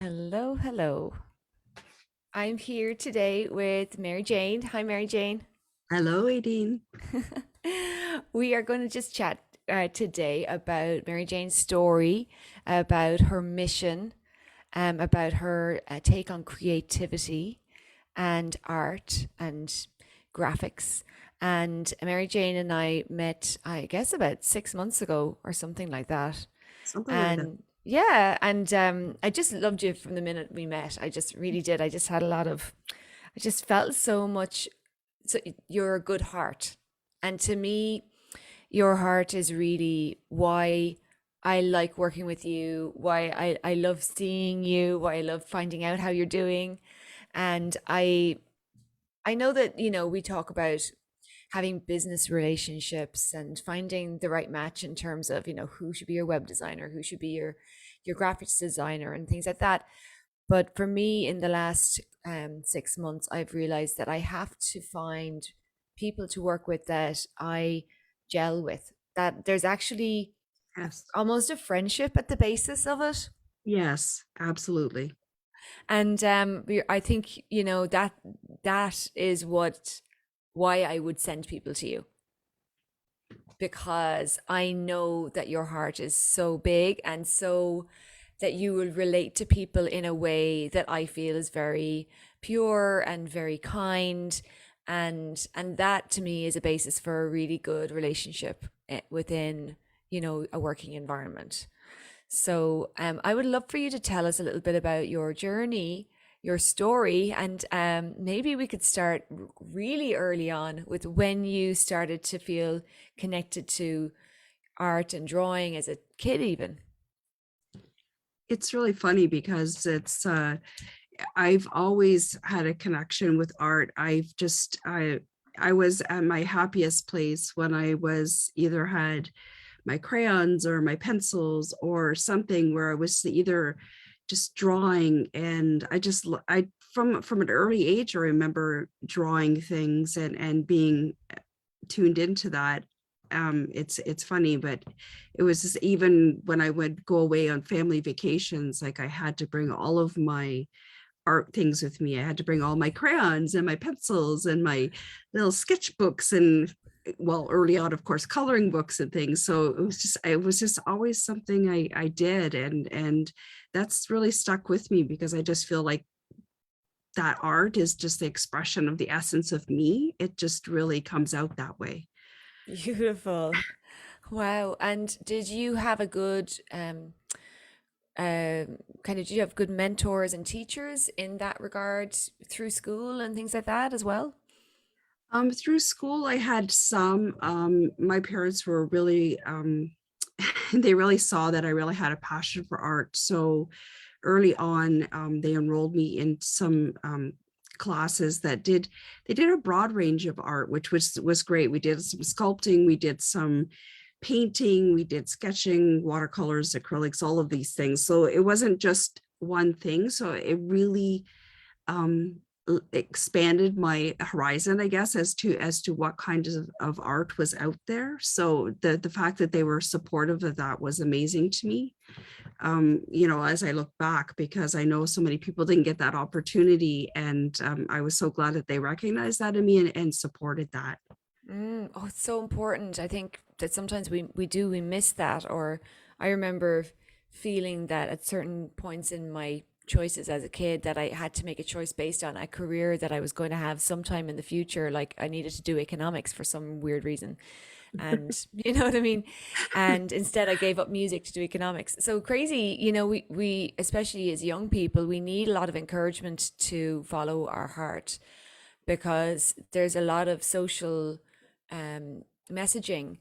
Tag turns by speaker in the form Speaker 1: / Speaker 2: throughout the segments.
Speaker 1: Hello, hello. I'm here today with Mary Jane. Hi, Mary Jane.
Speaker 2: Hello, Aideen.
Speaker 1: We are going to just chat today about Mary Jane's story, about her mission, about her take on creativity and art and graphics. And Mary Jane and I met, I guess, about 6 months ago or something like that.
Speaker 2: Something like that.
Speaker 1: And yeah, and I just loved you from the minute we met. I just really did. I just had a lot of, I just felt so much. So you're a good heart, and to me, your heart is really why I like working with you. Why I love seeing you. Why I love finding out how you're doing, and I know that we talk about having business relationships and finding the right match in terms of who should be your web designer, who should be your graphics designer and things like that. But for me, in the last 6 months, I've realized that I have to find people to work with that I gel with, that there's actually
Speaker 2: Yes.
Speaker 1: almost a friendship at the basis of it.
Speaker 2: Yes, absolutely.
Speaker 1: And I think that is what why I would send people to you, because I know that your heart is so big and so that you will relate to people in a way that I feel is very pure and very kind, and that to me is a basis for a really good relationship within a working environment. So I would love for you to tell us a little bit about your journey, your story, and maybe we could start really early on with when you started to feel connected to art and drawing as a kid, even.
Speaker 2: It's really funny because I've always had a connection with art. I was at my happiest place when I was either had my crayons or my pencils or something where I was either just drawing. And I from an early age I remember drawing things and being tuned into that. It's funny, but it was just, even when I would go away on family vacations, like I had to bring all of my art things with me. I had to bring all my crayons and my pencils and my little sketchbooks and, well, early on, of course, coloring books and things. So it was just always something I did, and that's really stuck with me because I just feel like that art is just the expression of the essence of me. It just really comes out that way.
Speaker 1: Beautiful. Wow. And did you have a good kind of, do you have good mentors and teachers in that regard through school and things like that as well?
Speaker 2: Through school, I had some. My parents were really, they really saw that I really had a passion for art. So early on, they enrolled me in some classes they did a broad range of art, which was great. We did some sculpting, we did some painting, we did sketching, watercolors, acrylics, all of these things. So it wasn't just one thing. So it really um, expanded my horizon, I guess, as to what kind of art was out there. So the fact that they were supportive of that was amazing to me. As I look back, because I know so many people didn't get that opportunity, and I was so glad that they recognized that in me and supported that.
Speaker 1: Oh, it's so important. I think that sometimes we miss that. Or I remember feeling that at certain points in my choices as a kid that I had to make a choice based on a career that I was going to have sometime in the future. Like I needed to do economics for some weird reason. And you know what I mean? And instead I gave up music to do economics. So crazy, we especially as young people, we need a lot of encouragement to follow our heart, because there's a lot of social messaging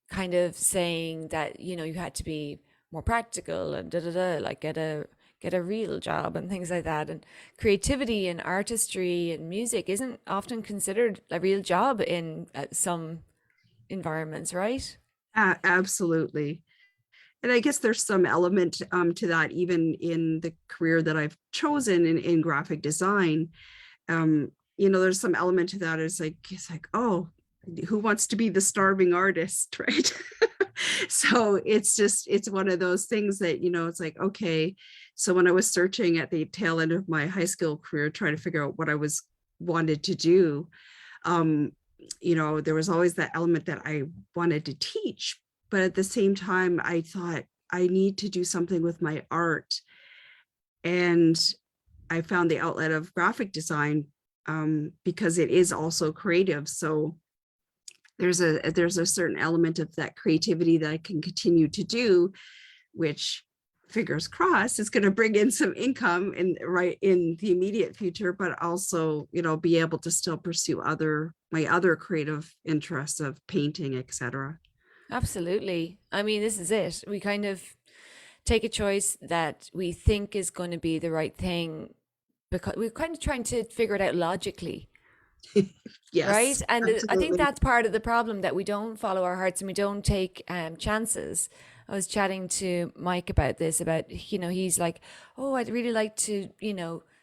Speaker 1: kind of saying that you had to be more practical and da da da, like get a real job and things like that. And creativity and artistry and music isn't often considered a real job in some environments, right?
Speaker 2: Absolutely. And I guess there's some element to that even in the career that I've chosen in graphic design. There's some element to that. It's like, oh, who wants to be the starving artist, right? So it's one of those things that, it's like, okay, So when I was searching at the tail end of my high school career, trying to figure out what I was wanted to do, um, there was always that element that I wanted to teach. But at the same time, I thought I need to do something with my art. And I found the outlet of graphic design, because it is also creative. So there's a certain element of that creativity that I can continue to do, which, fingers crossed, is going to bring in some income in the immediate future, but also, be able to still pursue my other creative interests of painting, etc.
Speaker 1: Absolutely. I mean, this is it. We kind of take a choice that we think is going to be the right thing because we're kind of trying to figure it out logically. Right.
Speaker 2: Yes,
Speaker 1: And I think
Speaker 2: absolutely.
Speaker 1: that's part of the problem, that we don't follow our hearts and we don't take chances. I was chatting to Mike about this, he's like, oh, I'd really like to,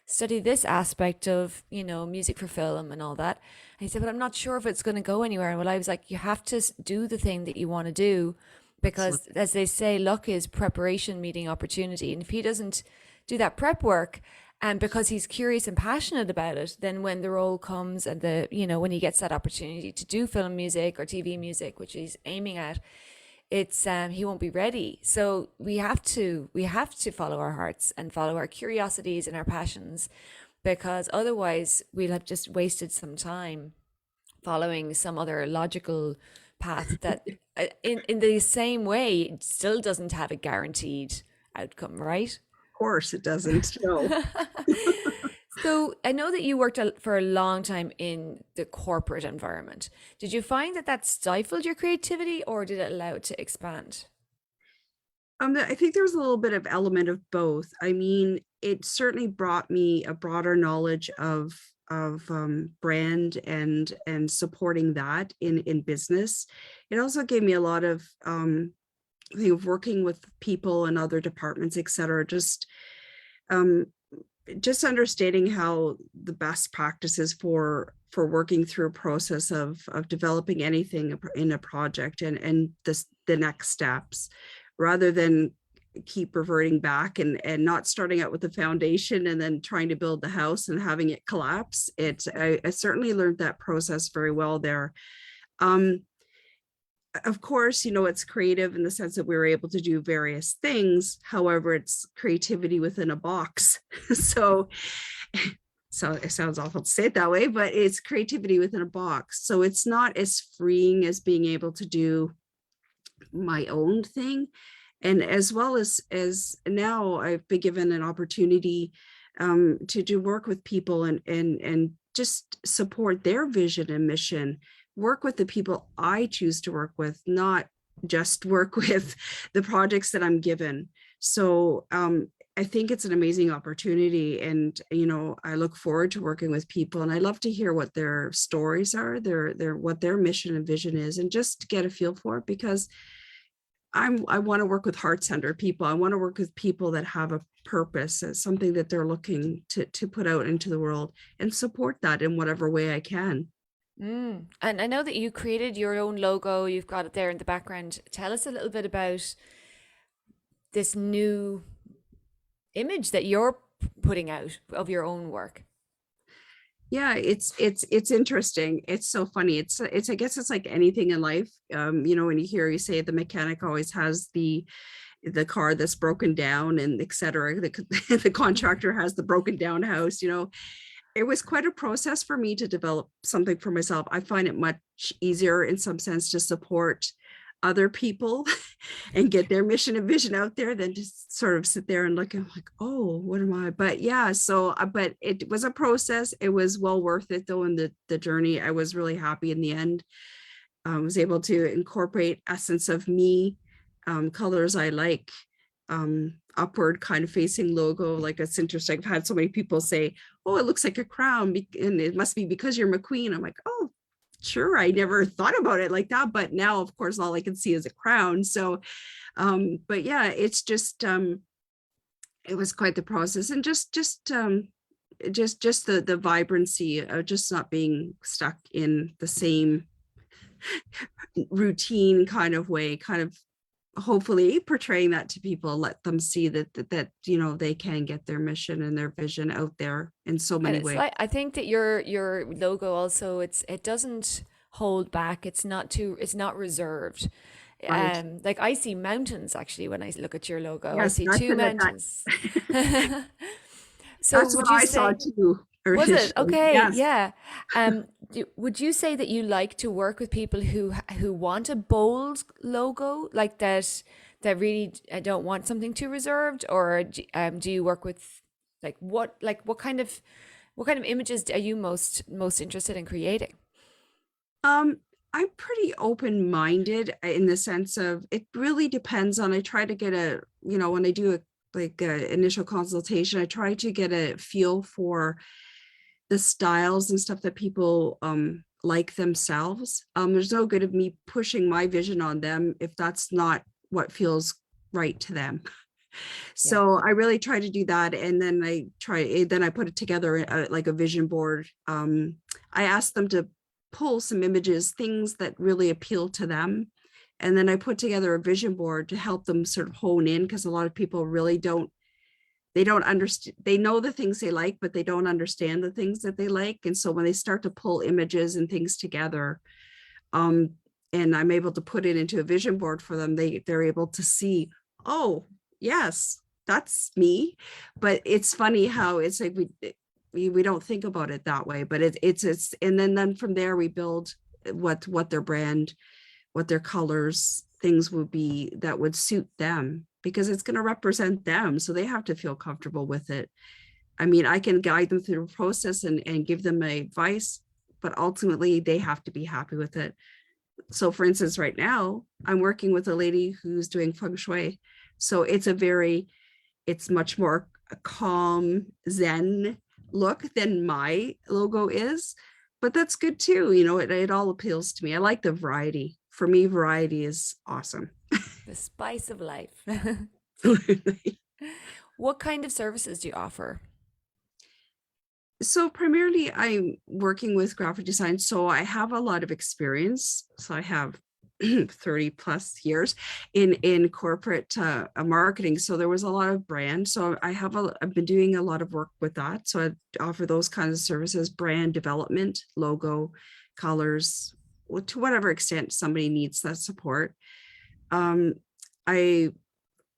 Speaker 1: study this aspect of, music for film and all that. And he said, but I'm not sure if it's going to go anywhere. And well, I was like, you have to do the thing that you want to do,
Speaker 2: Excellent.
Speaker 1: because as they say, luck is preparation meeting opportunity. And if he doesn't do that prep work, and because he's curious and passionate about it, then when the role comes and when he gets that opportunity to do film music or TV music, which he's aiming at, it's he won't be ready. So we have to follow our hearts and follow our curiosities and our passions, because otherwise we'll have just wasted some time following some other logical path that in the same way it still doesn't have a guaranteed outcome, right?
Speaker 2: Of course, it doesn't. No.
Speaker 1: So I know that you worked for a long time in the corporate environment. Did you find that that stifled your creativity, or did it allow it to expand?
Speaker 2: I think there was a little bit of element of both. I mean, it certainly brought me a broader knowledge of brand and supporting that in business. It also gave me a lot of I think of working with people and other departments, et cetera, um, just understanding how the best practices for working through a process of developing anything in a project and the next steps, rather than keep reverting back and not starting out with the foundation and then trying to build the house and having it collapse. I certainly learned that process very well there. Um, of course, it's creative in the sense that we were able to do various things. However, it's creativity within a box. so, so it sounds awful to say it that way, but it's creativity within a box. So it's not as freeing as being able to do my own thing. And as well as now I've been given an opportunity to do work with people and just support their vision and mission, work with the people I choose to work with, not just work with the projects that I'm given. So I think it's an amazing opportunity, and I look forward to working with people, and I love to hear what their stories are, their what their mission and vision is, and just get a feel for it, because I want to work with heart-centered people. I want to work with people that have a purpose, something that they're looking to put out into the world, and support that in whatever way I can.
Speaker 1: And I know that you created your own logo. You've got it there in the background. Tell us a little bit about this new image that you're putting out of your own work.
Speaker 2: Yeah, it's interesting. It's so funny. It's I guess it's like anything in life. When you say the mechanic always has the car that's broken down and etc. The contractor has the broken down house. It was quite a process for me to develop something for myself. I find it much easier in some sense to support other people and get their mission and vision out there than just sort of sit there and look and like, oh, what am I? But yeah, so but it was a process. It was well worth it though. In the journey, I was really happy in the end. I was able to incorporate essence of me, colors I like, upward kind of facing logo. Like, it's interesting. I've had so many people say, oh, it looks like a crown and it must be because you're McQueen. I'm like, oh, sure. I never thought about it like that. But now, of course, all I can see is a crown. So, but yeah, it's just, it was quite the process, and just the vibrancy of just not being stuck in the same routine kind of way, kind of hopefully portraying that to people, let them see that they can get their mission and their vision out there in so
Speaker 1: And
Speaker 2: many
Speaker 1: it's
Speaker 2: ways.
Speaker 1: like, I think that your logo also, it doesn't hold back. It's not reserved.
Speaker 2: Right.
Speaker 1: Like I see mountains actually when I look at your logo. I
Speaker 2: Yes,
Speaker 1: see two mountains. So
Speaker 2: that's what
Speaker 1: would you
Speaker 2: I saw
Speaker 1: say,
Speaker 2: too
Speaker 1: was it?
Speaker 2: initially.
Speaker 1: Okay,
Speaker 2: Yes.
Speaker 1: yeah. Would you say that you like to work with people who want a bold logo like that, that really don't want something too reserved, or do you work with what kind of images are you most interested in creating?
Speaker 2: Um, I'm pretty open-minded in the sense of it really depends on, I try to get when I do a initial consultation, I try to get a feel for the styles and stuff that people like themselves. There's no good of me pushing my vision on them if that's not what feels right to them.
Speaker 1: Yeah.
Speaker 2: So I really try to do that, and then I put it together like a vision board. I asked them to pull some images, things that really appeal to them, and then I put together a vision board to help them sort of hone in, because a lot of people really don't understand. They know the things they like, but they don't understand the things that they like. And so when they start to pull images and things together, um, and I'm able to put it into a vision board for them, they're able to see, oh, yes, that's me. But it's funny how it's like we don't think about it that way, but it's and then from there we build what their brand, what their colors, things would be that would suit them, because it's going to represent them. So they have to feel comfortable with it. I mean, I can guide them through the process and give them advice, but ultimately they have to be happy with it. So for instance, right now I'm working with a lady who's doing feng shui. So it's much more a calm Zen look than my logo is, but that's good too. It all appeals to me. I like the variety. For me, variety is awesome.
Speaker 1: The spice of life. What kind of services do you offer?
Speaker 2: So primarily I'm working with graphic design. So I have a lot of experience. So I have 30 plus years in corporate marketing. So there was a lot of brand. So I've been doing a lot of work with that. So I offer those kinds of services, brand development, logo, colors, to whatever extent somebody needs that support. Um, I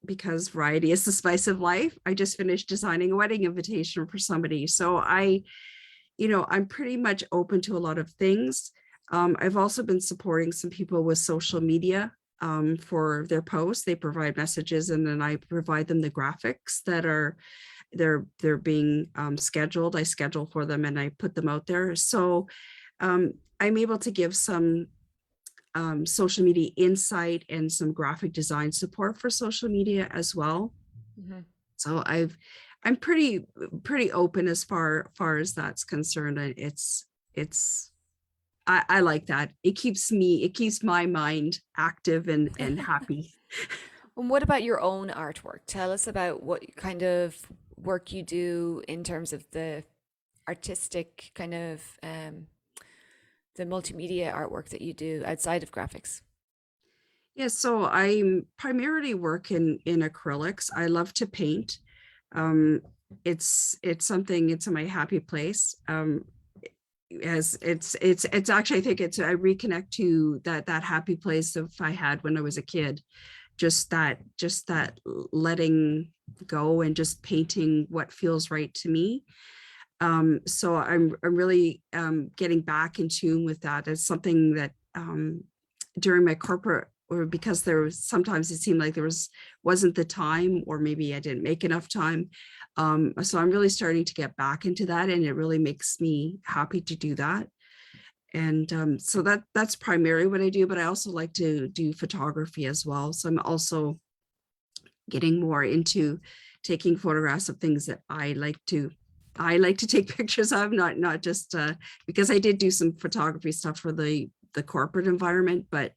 Speaker 2: Because variety is the spice of life, I just finished designing a wedding invitation for somebody. So I'm pretty much open to a lot of things. I've also been supporting some people with social media for their posts. They provide messages, and then I provide them the graphics that are they're being scheduled. I schedule for them and I put them out there. So I'm able to give some social media insight and some graphic design support for social media as well.
Speaker 1: Mhm.
Speaker 2: So I'm pretty open as far as that's concerned. And it's I like that. It keeps my mind active and happy.
Speaker 1: And what about your own artwork? Tell us about what kind of work you do in terms of the artistic kind of the multimedia artwork that you do outside of graphics.
Speaker 2: Yeah, so I'm primarily work in acrylics. I love to paint. Um, it's my happy place. As it's actually, I think I reconnect to that happy place of I had when I was a kid. Just that letting go and just painting what feels right to me. So I'm really getting back in tune with that. It's something that during my corporate, or because there was sometimes it seemed like wasn't the time, or maybe I didn't make enough time. So I'm really starting to get back into that, and it really makes me happy to do that. And so that's primarily what I do, but I also like to do photography as well. So I'm also getting more into taking photographs of things that I like to take pictures of, not just because I did do some photography stuff for the corporate environment, but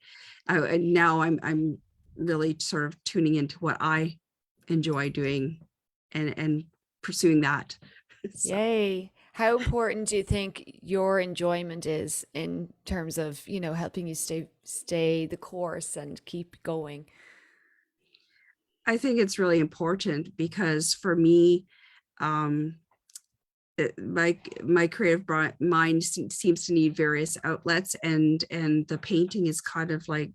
Speaker 2: now I'm really sort of tuning into what I enjoy doing and pursuing that. So
Speaker 1: Yay. How important do you think your enjoyment is in terms of, helping you stay the course and keep going?
Speaker 2: I think it's really important because for me, um, my creative mind seems to need various outlets, and the painting is kind of like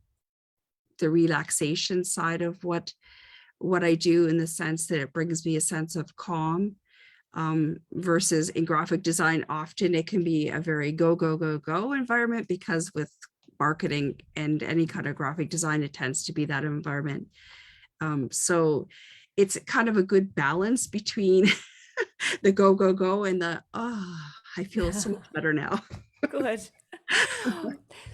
Speaker 2: the relaxation side of what I do, in the sense that it brings me a sense of calm. Versus in graphic design, often it can be a very go, go, go, go environment, because with marketing and any kind of graphic design, it tends to be that environment. So it's kind of a good balance between the go, go, go and the, oh, I feel so much better now.
Speaker 1: Good.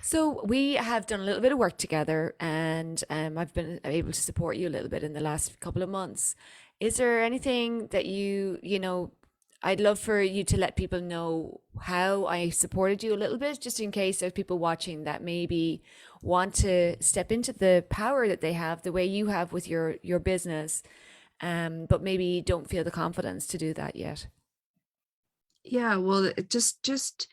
Speaker 1: So we have done a little bit of work together, and I've been able to support you a little bit in the last couple of months. Is there anything that I'd love for you to let people know how I supported you a little bit, just in case there's people watching that maybe want to step into the power that they have, the way you have with your business, but maybe don't feel the confidence to do that yet.
Speaker 2: Yeah, well, just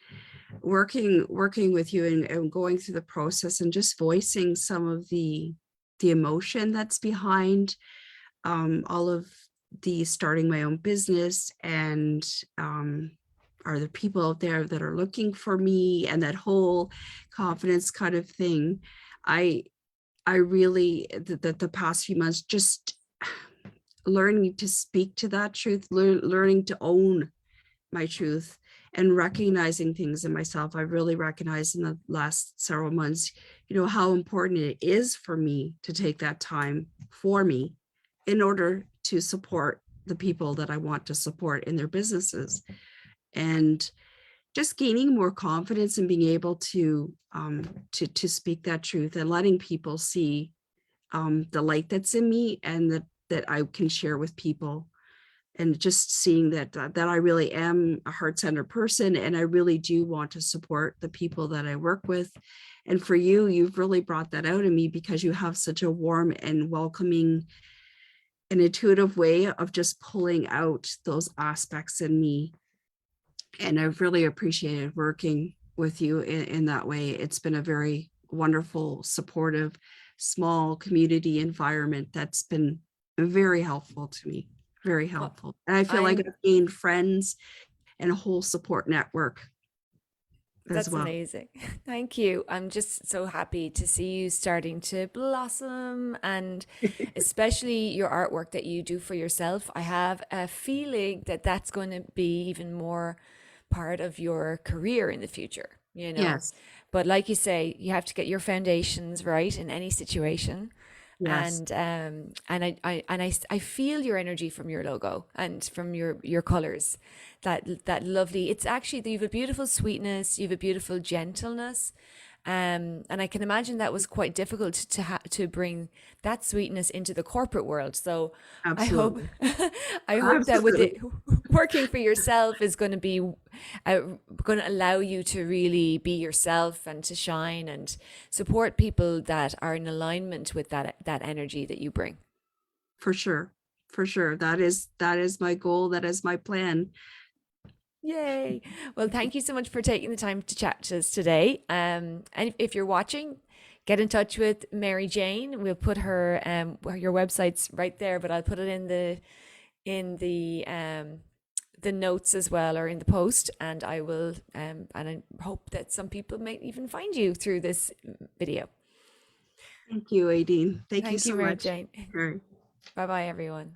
Speaker 2: working with you, and going through the process, and just voicing some of the emotion that's behind all of the starting my own business, and are there people out there that are looking for me, and that whole confidence kind of thing. I I really, the past few months, just learning to speak to that truth, learning to own my truth, and recognizing things in myself. I really recognized in the last several months, how important it is for me to take that time for me, in order to support the people that I want to support in their businesses. And just gaining more confidence, and being able to speak that truth, and letting people see the light that's in me, and that I can share with people, and just seeing that I really am a heart-centered person, and I really do want to support the people that I work with. And for you, you've really brought that out in me, because you have such a warm and welcoming and intuitive way of just pulling out those aspects in me. And I've really appreciated working with you in that way. It's been a very wonderful, supportive, small community environment that's been very helpful to me, very
Speaker 1: Well,
Speaker 2: helpful. And I feel like
Speaker 1: I'm
Speaker 2: I've gained friends and a whole support network as
Speaker 1: That's
Speaker 2: well.
Speaker 1: amazing. Thank you. I'm just so happy to see you starting to blossom, and especially your artwork that you do for yourself. I have a feeling that that's going to be even more part of your career in the future.
Speaker 2: Yes,
Speaker 1: But like you say, you have to get your foundations right in any situation.
Speaker 2: yes.
Speaker 1: I feel your energy from your logo and from your colors, that lovely. It's actually, you have a beautiful sweetness, you have a beautiful gentleness, and I can imagine that was quite difficult to bring that sweetness into the corporate world. So I hope
Speaker 2: Absolutely.
Speaker 1: I hope that with
Speaker 2: Absolutely.
Speaker 1: it, working for yourself is going to be going to allow you to really be yourself and to shine and support people that are in alignment with that energy that you bring.
Speaker 2: For sure. For sure. That is my goal. That is my plan.
Speaker 1: Yay. Well, thank you so much for taking the time to chat to us today. And if you're watching, get in touch with Mary Jane. We'll put your website's right there, but I'll put it in the notes as well, or in the post, and I hope that some people might even find you through this video.
Speaker 2: Thank you, Aideen. Thank you
Speaker 1: Thank you,
Speaker 2: so
Speaker 1: Mary
Speaker 2: much.
Speaker 1: Jane.
Speaker 2: All right.
Speaker 1: Bye bye, everyone.